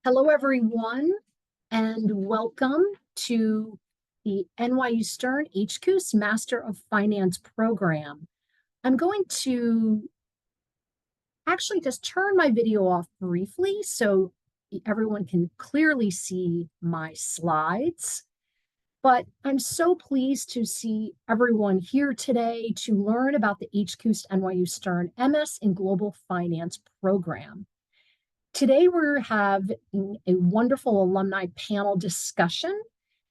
Hello, everyone, and welcome to the NYU Stern HKUST Master of Finance program. I'm going to actually just turn my video off briefly so everyone can clearly see my slides. But I'm so pleased to see everyone here today to learn about the HKUST-NYU Stern MS in Global Finance program. Today, we're having a wonderful alumni panel discussion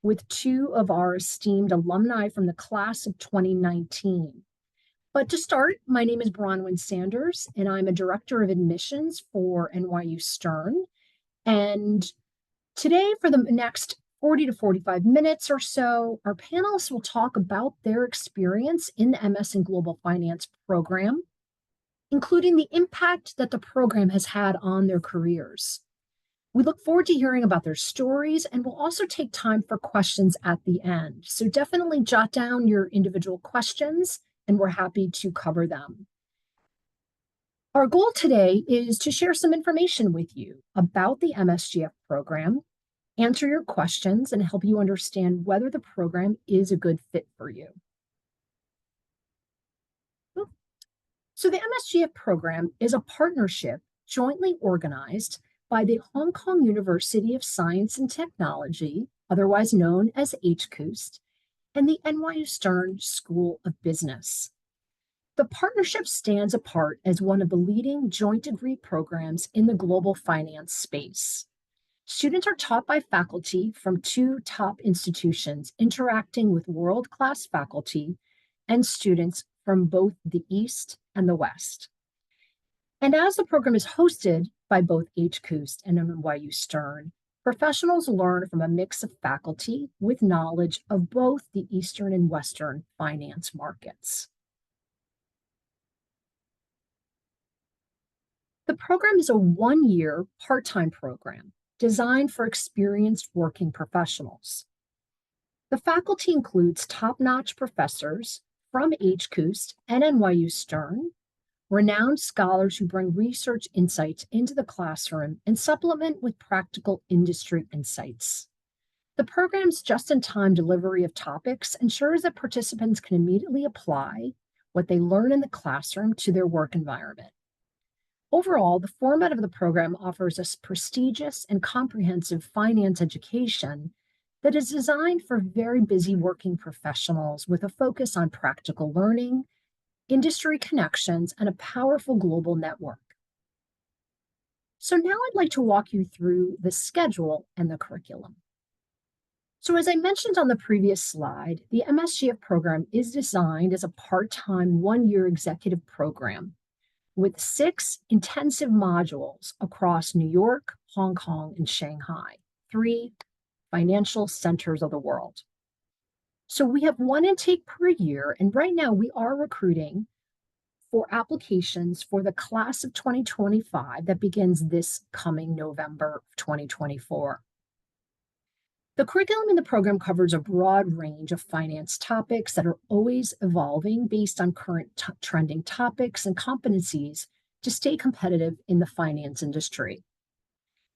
with two of our esteemed alumni from the class of 2019. But to start, my name is Bronwen Sanders, and I'm a director of admissions for NYU Stern. And today, for the next 40 to 45 minutes or so, our panelists will talk about their experience in the MS in Global Finance program, including the impact that the program has had on their careers. We look forward to hearing about their stories, and we'll also take time for questions at the end. So definitely jot down your individual questions, and we're happy to cover them. Our goal today is to share some information with you about the MSGF program, answer your questions, and help you understand whether the program is a good fit for you. So the MSGF program is a partnership jointly organized by the Hong Kong University of Science and Technology, otherwise known as HKUST, and the NYU Stern School of Business. The partnership stands apart as one of the leading joint degree programs in the global finance space. Students are taught by faculty from two top institutions interacting with world-class faculty and students from both the East and the West. And as the program is hosted by both HKUST and NYU Stern, professionals learn from a mix of faculty with knowledge of both the Eastern and Western finance markets. The program is a one-year part-time program designed for experienced working professionals. The faculty includes top-notch professors from HKUST and NYU Stern, renowned scholars who bring research insights into the classroom and supplement with practical industry insights. The program's just-in-time delivery of topics ensures that participants can immediately apply what they learn in the classroom to their work environment. Overall, the format of the program offers a prestigious and comprehensive finance education that is designed for very busy working professionals with a focus on practical learning, industry connections, and a powerful global network. So now I'd like to walk you through the schedule and the curriculum. So as I mentioned on the previous slide, the MSGF program is designed as a part-time one-year executive program with 6 intensive modules across New York, Hong Kong, and Shanghai, 3 financial centers of the world. So we have 1 intake per year, and right now we are recruiting for applications for the class of 2025 that begins this coming November of 2024. The curriculum in the program covers a broad range of finance topics that are always evolving based on current trending topics and competencies to stay competitive in the finance industry.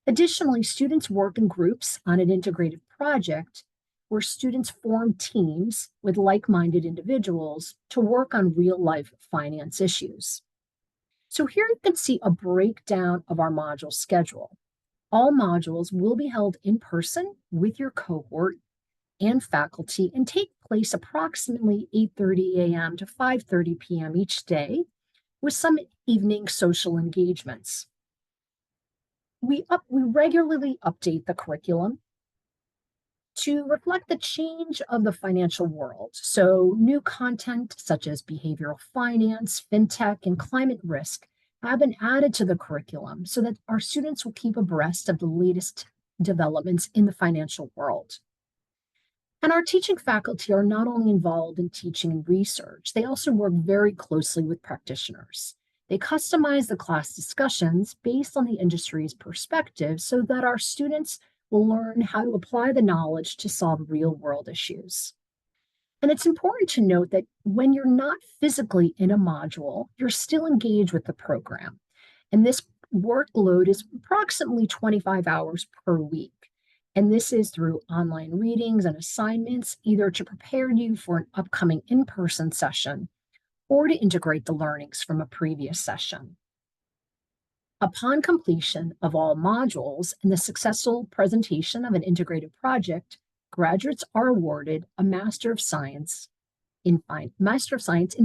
Additionally, students work in groups on an integrated project where students form teams with like-minded individuals to work on real-life finance issues. So here you can see a breakdown of our module schedule. All modules will be held in person with your cohort and faculty and take place approximately 8:30 a.m. to 5:30 p.m. each day, with some evening social engagements. We regularly update the curriculum to reflect the change of the financial world. So new content such as behavioral finance, fintech, and climate risk have been added to the curriculum so that our students will keep abreast of the latest developments in the financial world. And our teaching faculty are not only involved in teaching and research, they also work very closely with practitioners. They customize the class discussions based on the industry's perspective so that our students will learn how to apply the knowledge to solve real-world issues. And it's important to note that when you're not physically in a module, you're still engaged with the program. And this workload is approximately 25 hours per week. And this is through online readings and assignments, either to prepare you for an upcoming in-person session or to integrate the learnings from a previous session. Upon completion of all modules and the successful presentation of an integrated project, graduates are awarded a Master of Science in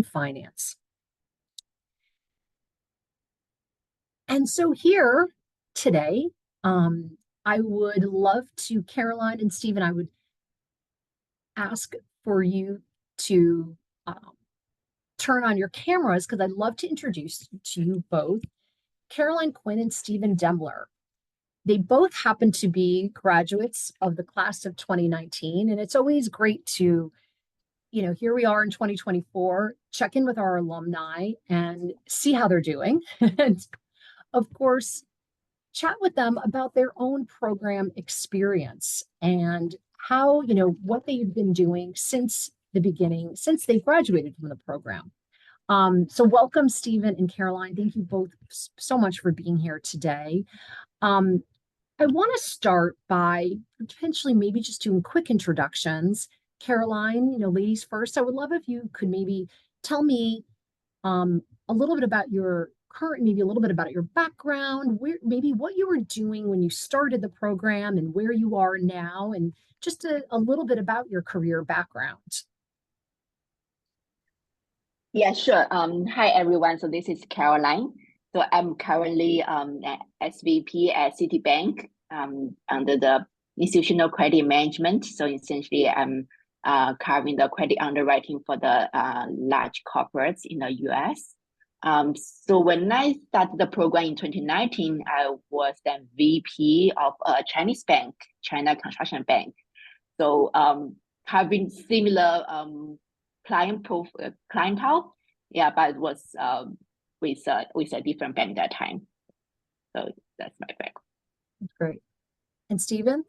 Finance. And so here today, I would love to, Caroline and Stephen, I would ask for you to turn on your cameras because I'd love to introduce to you both Caroline Quinn and Stephen Demler. They both happen to be graduates of the class of 2019, and it's always great to, here we are in 2024, check in with our alumni and see how they're doing. And of course, chat with them about their own program experience and how, what they've been doing since the beginning, since they graduated from the program. So welcome, Stephen and Caroline. Thank you both so much for being here today. I want to start by potentially maybe just doing quick introductions. Caroline, ladies first, I would love if you could maybe tell me a little bit about your maybe a little bit about your background, maybe what you were doing when you started the program and where you are now, and just a little bit about your career background. Yeah, sure. Hi, everyone. So this is Caroline. So I'm currently SVP at Citibank under the institutional credit management. So essentially, I'm covering the credit underwriting for the large corporates in the US. So when I started the program in 2019, I was then VP of a Chinese bank, China Construction Bank. So having similar clientele, yeah, but it was with a different bank that time. So that's my background. That's great. And Stephen?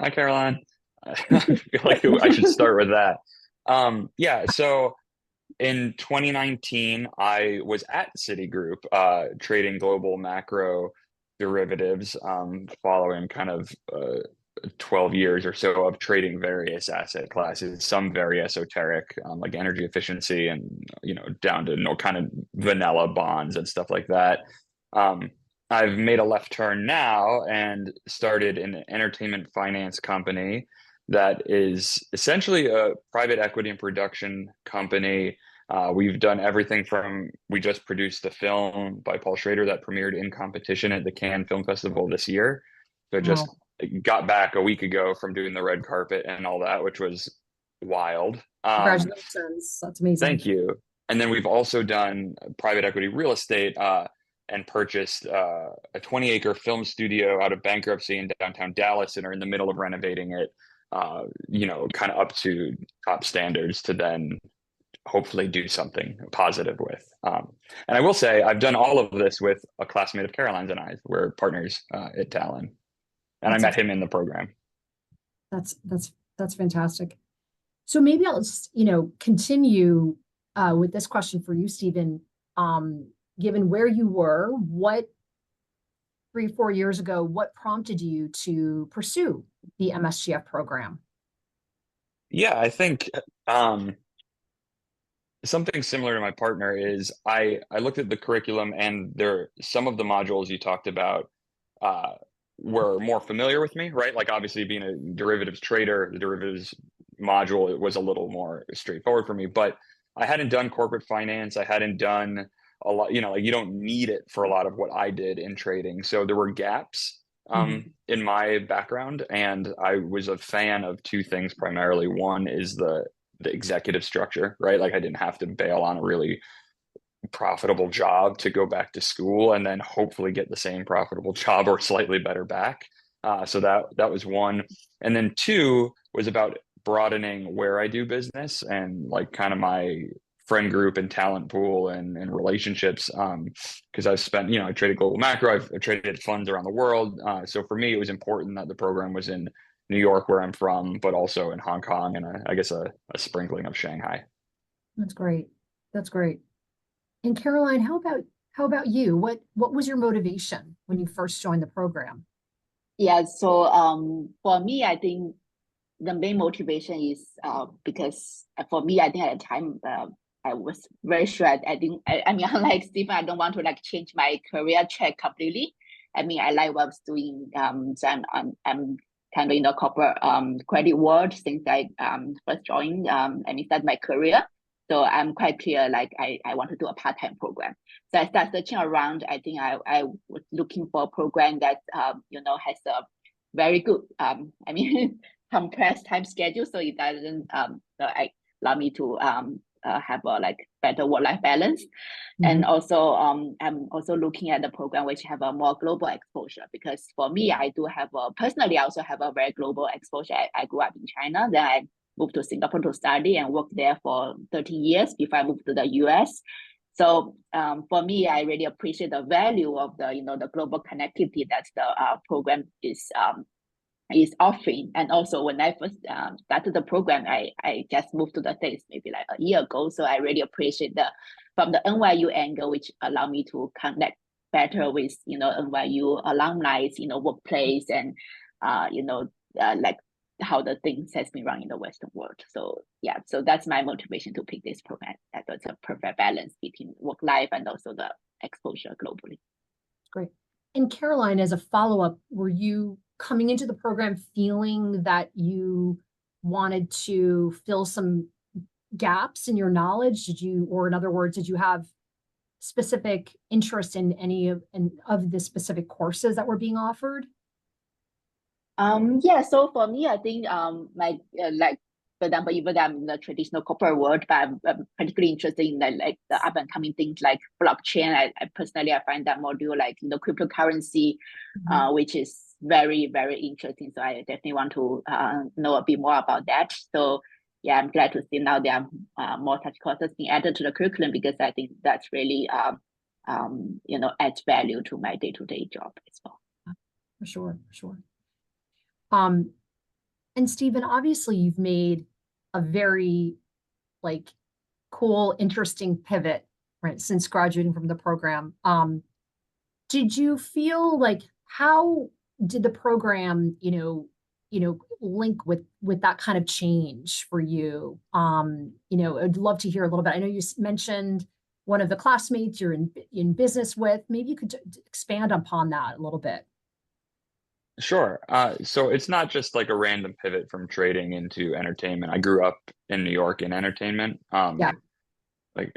Hi, Caroline. I feel like I should start with that. Yeah, so in 2019, I was at Citigroup trading global macro derivatives, following kind of 12 years or so of trading various asset classes, some very esoteric, like energy efficiency and, down to kind of vanilla bonds and stuff like that. I've made a left turn now and started an entertainment finance company that is essentially a private equity and production company. We've done everything from, we just produced the film by Paul Schrader that premiered in competition at the Cannes Film Festival this year. So just got back a week ago from doing the red carpet and all that, which was wild. Congratulations. That's amazing. Thank you. And then we've also done private equity real estate and purchased a 20-acre film studio out of bankruptcy in downtown Dallas and are in the middle of renovating it, kind of up to top standards to then hopefully do something positive with. And I will say I've done all of this with a classmate of Caroline's and I. We're partners at Talon. And I met him in the program. That's fantastic. So maybe I'll just, continue with this question for you, Stephen. Given where you were, 3-4 years ago, what prompted you to pursue the MSGF program? Yeah, I think something similar to my partner is I looked at the curriculum, and some of the modules you talked about were more familiar with me, right? Like obviously being a derivatives trader, the derivatives module, it was a little more straightforward for me, but I hadn't done corporate finance. I hadn't done a lot, like you don't need it for a lot of what I did in trading. So there were gaps in my background, and I was a fan of two things primarily. One is the executive structure, right? Like I didn't have to bail on a really profitable job to go back to school and then hopefully get the same profitable job or slightly better back. So that was one. And then two was about broadening where I do business and like kind of my friend group and talent pool and relationships. Because I've spent, I traded global macro, I've traded funds around the world. So for me, it was important that the program was in New York, where I'm from, but also in Hong Kong and I guess a sprinkling of Shanghai. That's great. That's great. And Caroline, how How about you? What was your motivation when you first joined the program? Yeah, so for me, I think the main motivation is because for me, I think at the time I was very sure. I mean, unlike Stephen, I don't want to like change my career track completely. I mean, I like what I was doing. So I'm kind of in the corporate credit world since I first joined and started my career. So I'm quite clear, like I want to do a part-time program. So I started searching around. I think I was looking for a program that has a very good I mean compressed time schedule, so it doesn't allow me to have a like better work-life balance. And also I'm also looking at the program which have a more global exposure, because for me, I do have personally I also have a very global exposure. I grew up in China, then I moved to Singapore to study and worked there for 13 years before I moved to the US. So for me, I really appreciate the value of the global connectivity that the program is offering. And also when I first started the program, I just moved to the States maybe like a year ago. So I really appreciate from the NYU angle, which allow me to connect better with NYU alumni, workplace, and like how the things has been run in the Western world. So yeah, so that's my motivation to pick this program. That was a perfect balance between work life and also the exposure globally. Great. And Caroline, as a follow-up, were you coming into the program feeling that you wanted to fill some gaps in your knowledge? Or in other words, did you have specific interest in any of the specific courses that were being offered? Yeah, so for me, I think my like, for example, even though I'm in the traditional corporate world, but I'm particularly interested in the up and coming things like blockchain. I personally find that module like cryptocurrency, which is very, very interesting. So I definitely want to know a bit more about that. So yeah, I'm glad to see now there are more such courses being added to the curriculum, because I think that's really adds value to my day-to-day job as well. For sure, for sure. And Stephen, obviously you've made a very cool, interesting pivot, right, since graduating from the program. Did you feel like, how did the program, link with that kind of change for you? I'd love to hear a little bit. I know you mentioned one of the classmates you're in business with. Maybe you could expand upon that a little bit. Sure. So it's not just like a random pivot from trading into entertainment. I grew up in New York in entertainment. Yeah. Like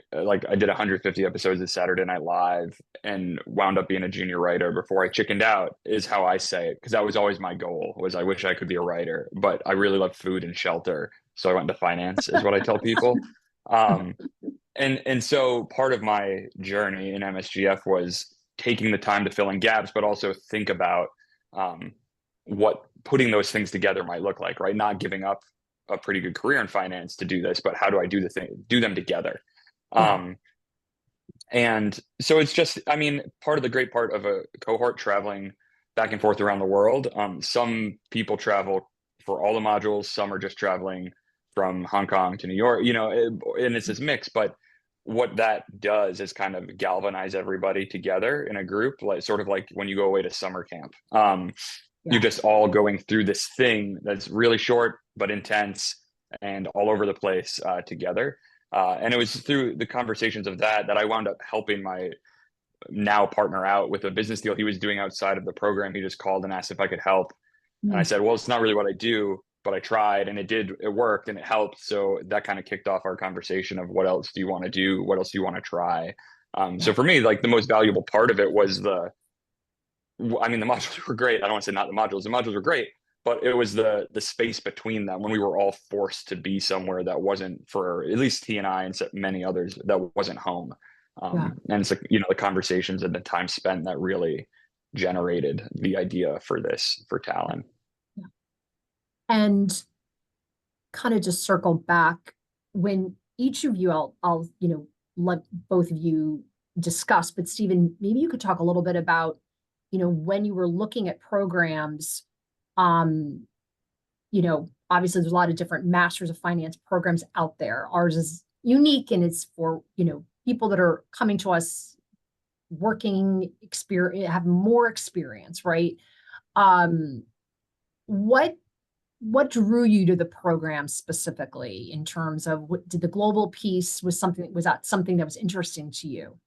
I did 150 episodes of Saturday Night Live and wound up being a junior writer before I chickened out, is how I say it, because that was always my goal, was I wish I could be a writer, but I really love food and shelter. So I went into finance, is what I tell people. And so part of my journey in MSGF was taking the time to fill in gaps, but also think about what putting those things together might look like, right? Not giving up a pretty good career in finance to do this, but how do I do them together? And so it's just, I mean, part of the great part of a cohort traveling back and forth around the world. Some people travel for all the modules. Some are just traveling from Hong Kong to New York, and it's this mix, but what that does is kind of galvanize everybody together in a group, like sort of like when you go away to summer camp. You're just all going through this thing that's really short but intense and all over the place together. And it was through the conversations of that I wound up helping my now partner out with a business deal he was doing outside of the program. He just called and asked if I could help. And I said, well, it's not really what I do, but I tried, and it worked and it helped. So that kind of kicked off our conversation of what else do you want to do? What else do you want to try? So for me, like the most valuable part of it was the modules were great. I don't want to say not the modules were great, but it was the space between them when we were all forced to be somewhere that wasn't, for at least he and I and many others, that wasn't home. And it's like, the conversations and the time spent that really generated the idea for Talon. Yeah. And kind of just circle back, when each of you, I'll let both of you discuss, but Stephen, maybe you could talk a little bit about, when you were looking at programs, obviously there's a lot of different Masters of Finance programs out there. Ours is unique, and it's for, people that are coming to us working experience, have more experience, right? What drew you to the program specifically in terms of what did the global piece was that something that was interesting to you?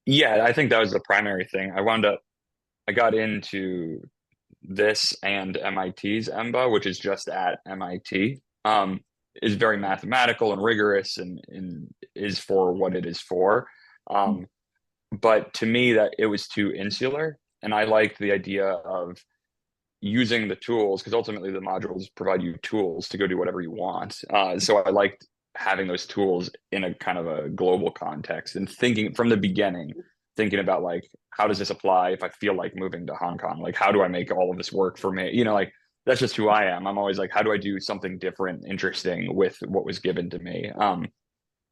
Yeah, I think that was the primary thing. I got into this and MIT's EMBA, which is just at MIT, is very mathematical and rigorous and is for what it is for. But to me, that it was too insular, and I liked the idea of using the tools because ultimately the modules provide you tools to go do whatever you want. So I liked having those tools in a kind of a global context and thinking from the beginning, thinking about like, how does this apply if I feel like moving to Hong Kong? Like, how do I make all of this work for me? Like, that's just who I am. I'm always like, how do I do something different, interesting with what was given to me?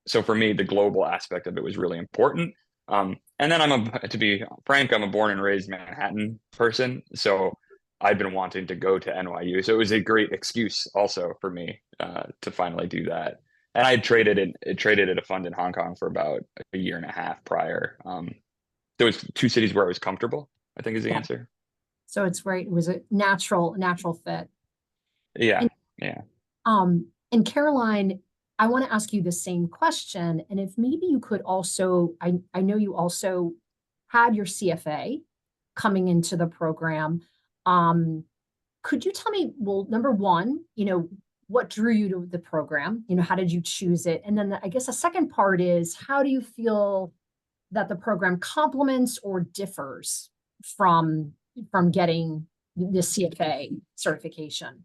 So for me, the global aspect of it was really important. And then to be frank, I'm a born and raised Manhattan person. So I'd been wanting to go to NYU. So it was a great excuse also for me to finally do that. And I traded at a fund in Hong Kong for about a year and a half prior. There was two cities where I was comfortable, I think is the answer. So it's great. It was a natural fit. Yeah. And Caroline, I want to ask you the same question. And if maybe you could also, I know you also had your CFA coming into the program. Could you tell me, well, number one, what drew you to the program? How did you choose it? And then I guess the second part is, how do you feel that the program complements or differs from getting the CFA certification?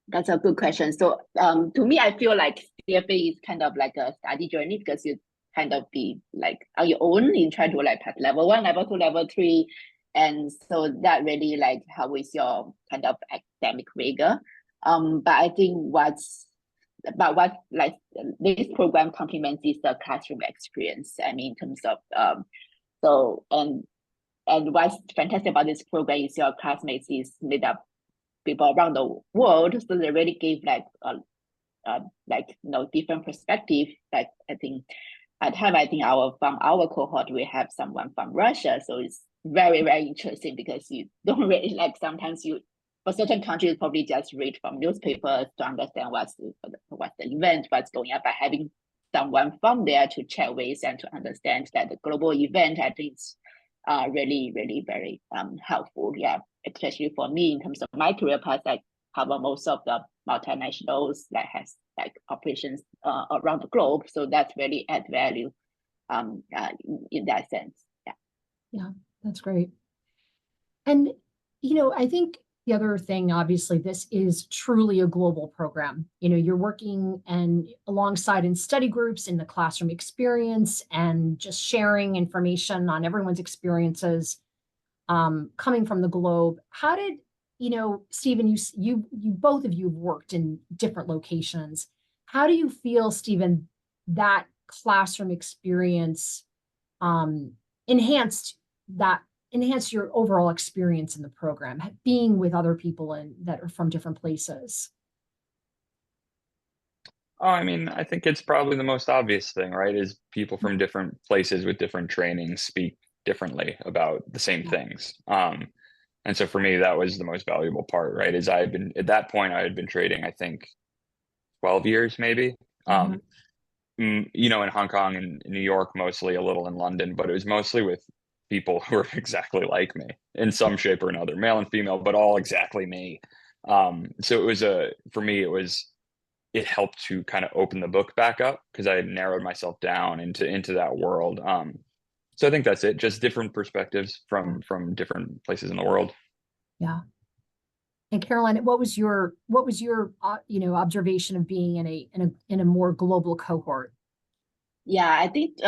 That's a good question. So to me, I feel like CFA is kind of like a study journey because you kind of be like on your own. You try to like pass level 1, level 2, level 3. And so that really like help with your kind of academic rigor. But I think what like this program complements is the classroom experience. I mean, in terms of and what's fantastic about this program is your classmates is made up people around the world, so they really give like different perspective. Like I think from our cohort we have someone from Russia, so it's very, very interesting because you don't really like sometimes for certain countries probably just read from newspapers to understand what's the event, what's going on. But having someone from there to chat with and to understand that the global event, I think it's really, really very helpful. Yeah, especially for me in terms of my career path, I cover most of the multinationals that has like operations around the globe. So that's really add value in that sense. Yeah, that's great. And I think the other thing, obviously, this is truly a global program. You're working and alongside in study groups in the classroom experience and just sharing information on everyone's experiences coming from the globe. How did, Stephen, you both of you have worked in different locations. How do you feel, Stephen, that classroom experience enhanced your overall experience in the program, being with other people that are from different places? Oh, I mean, I think it's probably the most obvious thing, right? Is people from different places with different training speak differently about the same things. And so for me, that was the most valuable part, right? Is at that point, I had been trading, I think 12 years, maybe. In Hong Kong and New York, mostly, a little in London, but it was mostly with people who are exactly like me in some shape or another, male and female, but all exactly me. So it was for me, it helped to kind of open the book back up because I had narrowed myself down into that world. So I think that's it. Just different perspectives from different places in the world. Yeah. And Caroline, what was your observation of being in a more global cohort? Yeah, I think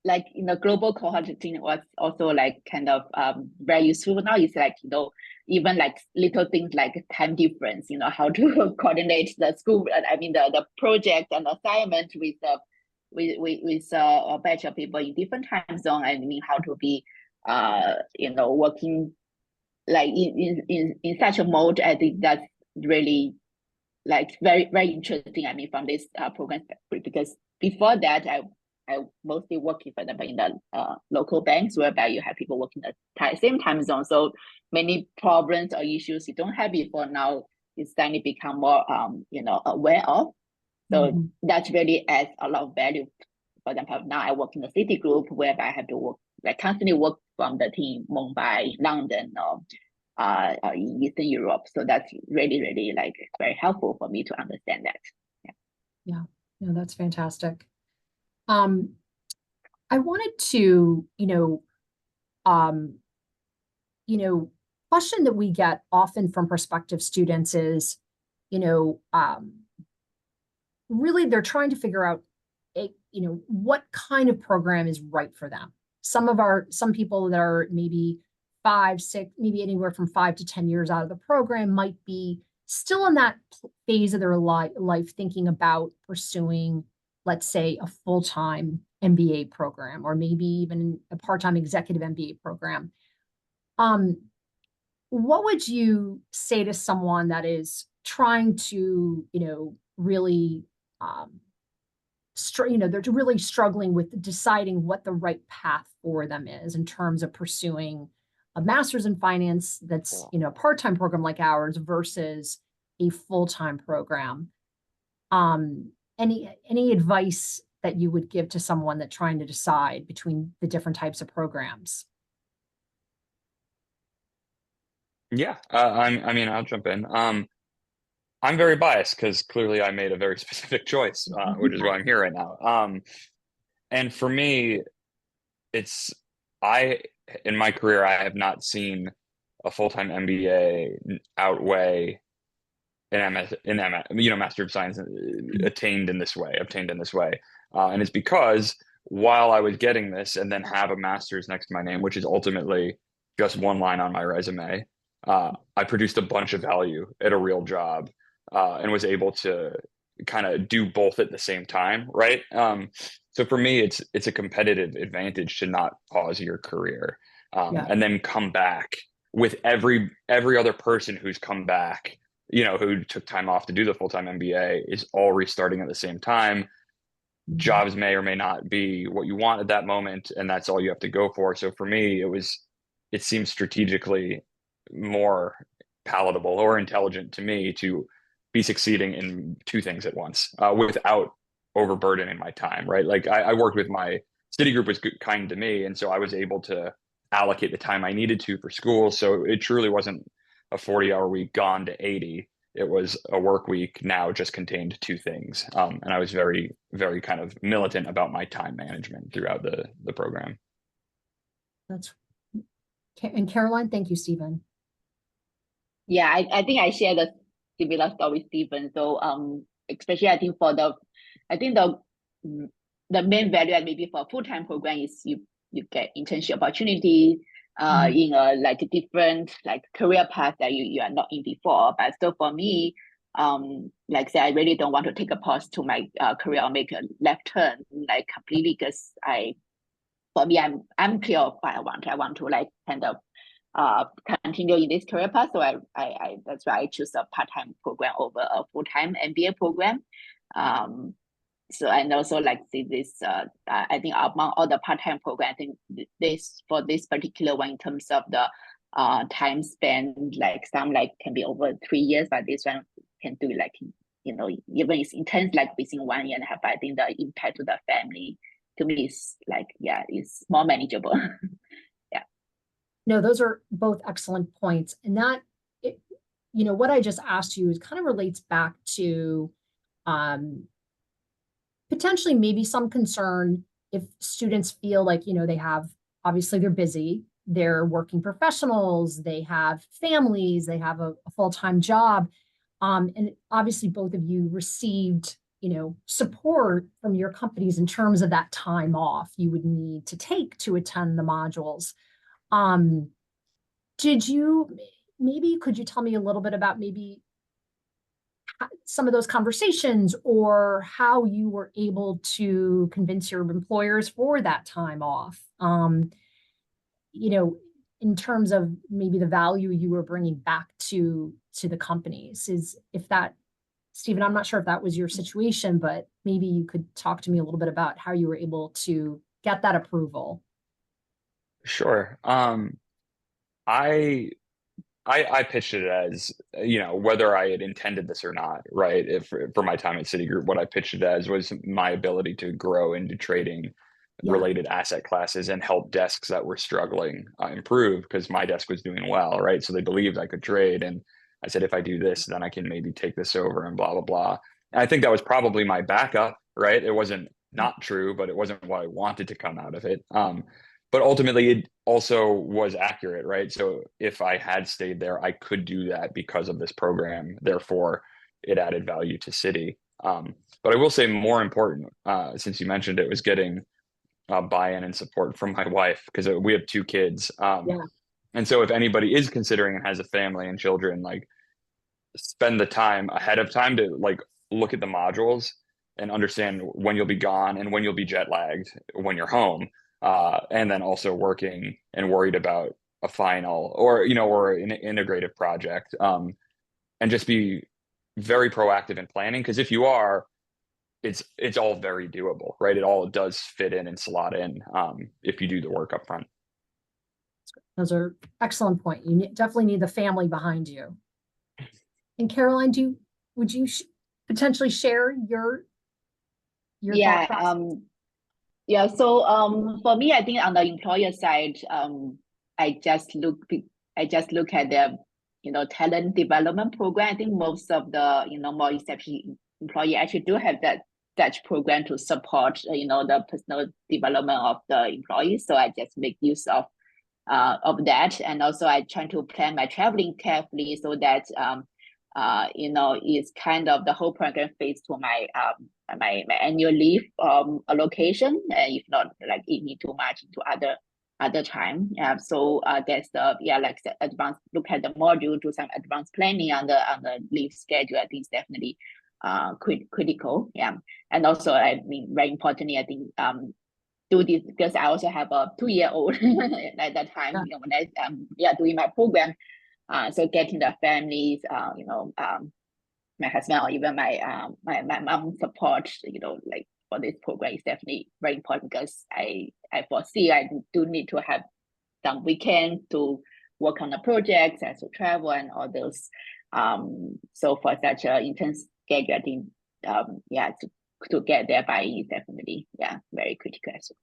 like in the global cohort thing was also like kind of very useful now. It's like even like little things like time difference, how to coordinate the school. I mean the project and assignment with a batch of people in different time zone. I mean how to be working like in such a mode. I think that's really like very, very interesting. I mean from this program, because before that I mostly working, for example, in the local banks, whereby you have people working the same time zone. So many problems or issues you don't have before now, it's suddenly become more, aware of. So that really adds a lot of value. For example, now I work in the city group, whereby I have to work, constantly work from the team Mumbai, London, or in Eastern Europe. So that's really, really very helpful for me to understand that. Yeah, no, that's fantastic. I wanted to, question that we get often from prospective students is, really they're trying to figure out, what kind of program is right for them. Some people that are maybe 5, 6, maybe anywhere from 5 to 10 years out of the program might be still in that phase of their life thinking about pursuing, let's say, a full-time MBA program, or maybe even a part-time executive MBA program. What would you say to someone that is trying to, really, they're really struggling with deciding what the right path for them is in terms of pursuing a master's in finance that's, a part-time program like ours versus a full-time program? Any advice that you would give to someone that's trying to decide between the different types of programs? Yeah, I'll jump in. I'm very biased because clearly I made a very specific choice, which is why I'm here right now. And for me, in my career, I have not seen a full-time MBA outweigh Master of Science obtained in this way. And it's because while I was getting this and then have a master's next to my name, which is ultimately just one line on my resume, I produced a bunch of value at a real job, and was able to kind of do both at the same time, right? So for me, it's a competitive advantage to not pause your career, and then come back. With every other person who's come back, who took time off to do the full-time MBA, is all restarting at the same time. Jobs may or may not be what you want at that moment, and that's all you have to go for. So for me, it seems strategically more palatable or intelligent to me to be succeeding in two things at once, without overburdening my time, right? Like I worked with my city group was kind to me, and so I was able to allocate the time I needed to for school. So it truly wasn't a 40-hour week gone to 80. It was a work week now just contained two things. And I was very, very kind of militant about my time management throughout the program. And Caroline, thank you, Stephen. Yeah, I think I share the similar story with Stephen. So especially I think the main value maybe for a full-time program is you get internship opportunity in a different career path that you are not in before. But still for me, say I really don't want to take a pause to my career or make a left turn completely, because I'm clear of what I want. I want to kind of continue in this career path. So I that's why I choose a part-time program over a full-time MBA program. So and also see this, I think among all the part-time program, I think for this particular one in terms of the time spent, some can be over 3 years, but this one can do even it's intense within 1 year and a half. I think the impact to the family to me is it's more manageable. Yeah. No, those are both excellent points. And that, what I just asked you is kind of relates back to potentially maybe some concern if students feel they have, obviously they're busy, they're working professionals, they have families, they have a full-time job. And obviously both of you received, support from your companies in terms of that time off you would need to take to attend the modules. Could you tell me a little bit about maybe some of those conversations, or how you were able to convince your employers for that time off? In terms of maybe the value you were bringing back to the companies, is if that Stephen, I'm not sure if that was your situation, but maybe you could talk to me a little bit about how you were able to get that approval. Sure. I pitched it as, whether I had intended this or not, right? If for my time at Citigroup, what I pitched it as was my ability to grow into trading related asset classes and help desks that were struggling improve, because my desk was doing well, right? So they believed I could trade. And I said, if I do this, then I can maybe take this over and blah, blah, blah. And I think that was probably my backup, right? It wasn't not true, but it wasn't what I wanted to come out of it. But ultimately, it also was accurate, right? So if I had stayed there, I could do that because of this program. Therefore, it added value to Citi. But I will say, more important, since you mentioned it, was getting buy-in and support from my wife, because we have 2 kids. And so if anybody is considering and has a family and children, like, spend the time ahead of time to look at the modules and understand when you'll be gone and when you'll be jet lagged when you're home. And then also working and worried about a final or an integrative project, and just be very proactive in planning. Because if you are, it's all very doable, right? It all does fit in and slot in, if you do the work up front. Those are excellent point. You definitely need the family behind you. And Caroline, would you potentially share your thought process? Yeah, so for me, I think on the employer side, I just look at the talent development program. I think most of the more established employee actually do have that program to support the personal development of the employees. So I just make use of that, and also I try to plan my traveling carefully so that it's kind of the whole program fits to my my annual leave allocation, if not eat too much into other time. So that's the advanced look at the module, do some advanced planning on the leave schedule. I think it's definitely critical. And also, I mean, very importantly, I think do this because I also have a 2-year-old at that time. When I doing my program. So getting the families, my husband or even my mom support, for this program is definitely very important, because I foresee I do need to have some weekends to work on the projects, as to travel and all those. So for such an intense schedule, I think to get there by is definitely very critical as well.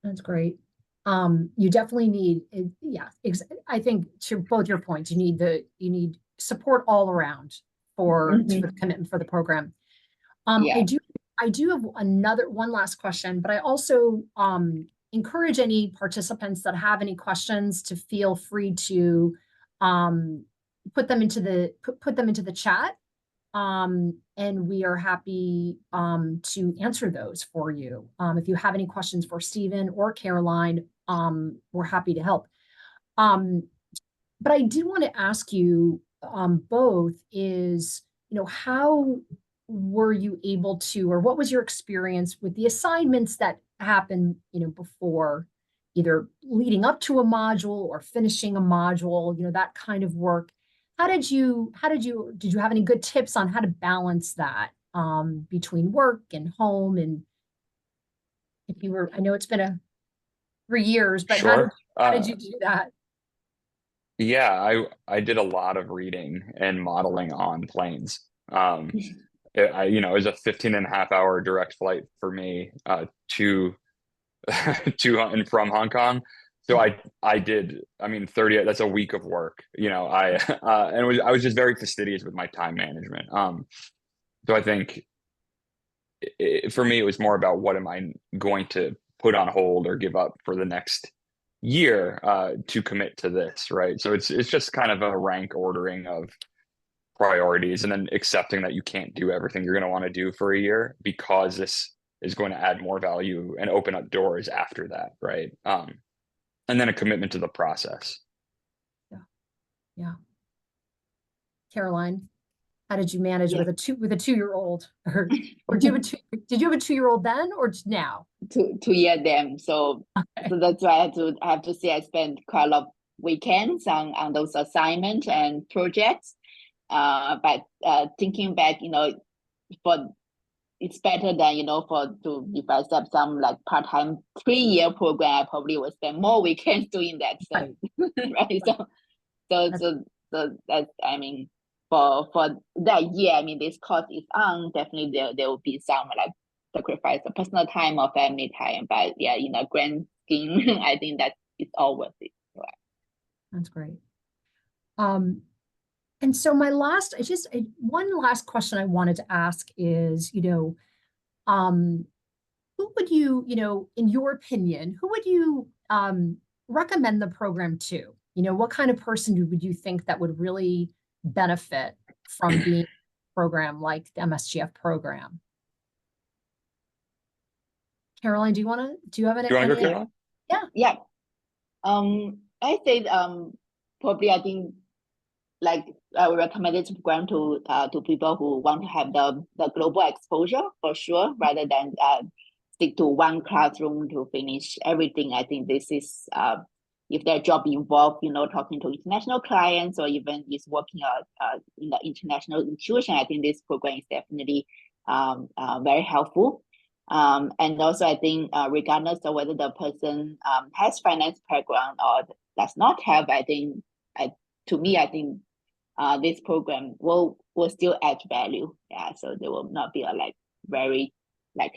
That's great. You definitely need, I think to both your points, you need support all around for the commitment for the program. I do have one last question, but I also encourage any participants that have any questions to feel free to put them into the chat, and we are happy to answer those for you. If you have any questions for Stephen or Caroline, we're happy to help. But I did want to ask you both is, how were you able to, or what was your experience with the assignments that happened, before, either leading up to a module or finishing a module, that kind of work? Did you have any good tips on how to balance that between work and home? And if you were, I know it's been 3 years, but Sure. how did you do that? Yeah, I did a lot of reading and modeling on planes. It was a 15.5-hour direct flight for me to and from Hong Kong. So I did, 30, that's a week of work, I was just very fastidious with my time management. So I think for me, it was more about what am I going to put on hold or give up for the next year to commit to this, right? So it's just kind of a rank ordering of priorities, and then accepting that you can't do everything you're going to want to do for a year, because this is going to add more value and open up doors after that, right? And then a commitment to the process. Yeah. Caroline, how did you manage with a 2-year-old? Or did you have a 2-year-old then, or now? 2-year them. So that's why I have to say I spent quite a lot of weekends on those assignments and projects. but thinking back, it's better than, if I set some like part-time 3-year program, I probably would spend more weekends doing that. So, right. So that's, I mean, for that year, I mean, this course is on, definitely there will be some like sacrifice of personal time or family time, but yeah, in a grand scheme, I think that it's all worth it. Right? That's great. And so my one last question I wanted to ask is, who would you, in your opinion, who would you recommend the program to? What kind of person would you think that would really benefit from being a program like the MSGF program? Caroline, do you have any? Do you want to go, Caroline? Yeah. I say probably I think like I would recommend this program to people who want to have the global exposure for sure, rather than stick to one classroom to finish everything. I think this is if their job involved, talking to international clients or even is working in the international institution, I think this program is definitely very helpful. And also I think regardless of whether the person has finance background or does not have, I think this program will still add value. Yeah, so there will not be a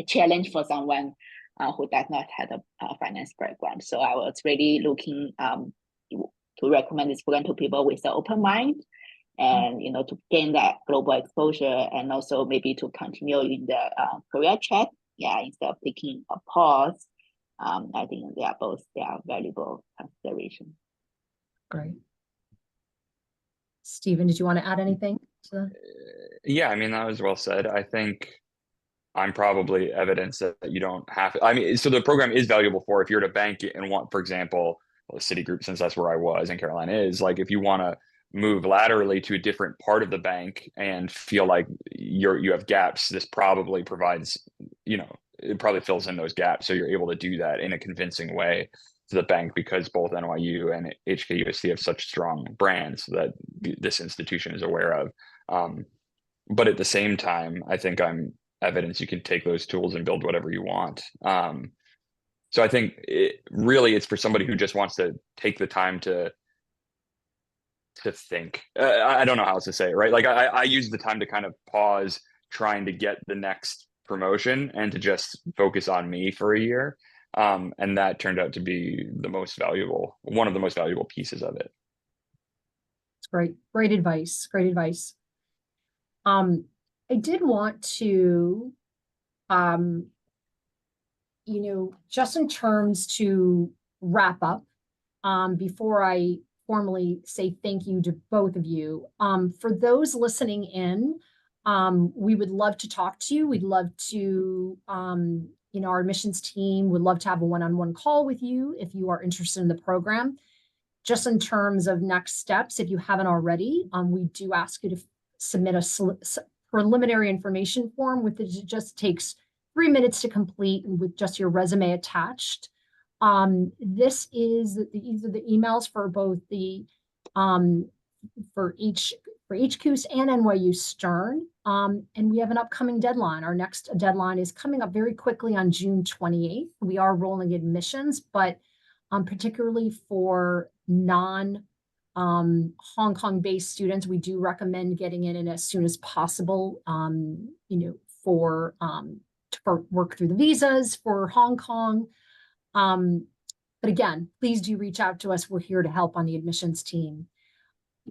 challenge for someone who does not have a finance background. So I was really looking to recommend this program to people with an open mind, and to gain that global exposure, and also maybe to continue in the career track. Yeah, instead of taking a pause. I think they are valuable consideration. Great. Stephen, did you want to add anything to that? Yeah, I mean, that was well said. I think I'm probably evidence that you don't have to. I mean, so the program is valuable for if you're at a bank and want, for example, Citigroup, since that's where I was and Caroline is, like if you want to move laterally to a different part of the bank and feel like you have gaps, this probably provides, it probably fills in those gaps. So you're able to do that in a convincing way to the bank, because both NYU and HKUST have such strong brands that this institution is aware of. But at the same time, I think I'm evidence you can take those tools and build whatever you want. So I think it's for somebody who just wants to take the time to think. I don't know how else to say it, right? Like I use the time to kind of pause trying to get the next promotion and to just focus on me for a year. And that turned out to be one of the most valuable pieces of it. It's great. Great advice. Great advice. I did want to, just in terms to wrap up, before I formally say thank you to both of you. For those listening in, we would love to talk to you. We'd love to, our admissions team would love to have a one-on-one call with you if you are interested in the program. Just in terms of next steps, if you haven't already, we do ask you to submit a preliminary information form, which just takes 3 minutes to complete with just your resume attached. This is these are the emails for both the for HKUST and NYU Stern. And we have an upcoming deadline. Our next deadline is coming up very quickly on June 28th. We are rolling admissions, but particularly for non-Hong Kong-based students, we do recommend getting in as soon as possible, for work through the visas for Hong Kong. But again, please do reach out to us. We're here to help on the admissions team.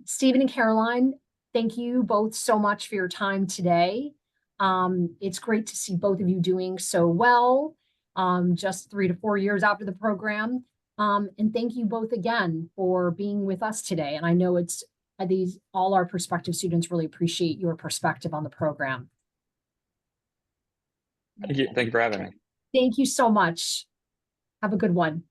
Stephen and Caroline, thank you both so much for your time today. It's great to see both of you doing so well, just 3 to 4 years after the program. And thank you both again for being with us today. And I know all our prospective students really appreciate your perspective on the program. Thank you. Thank you for having me. Thank you so much. Have a good one.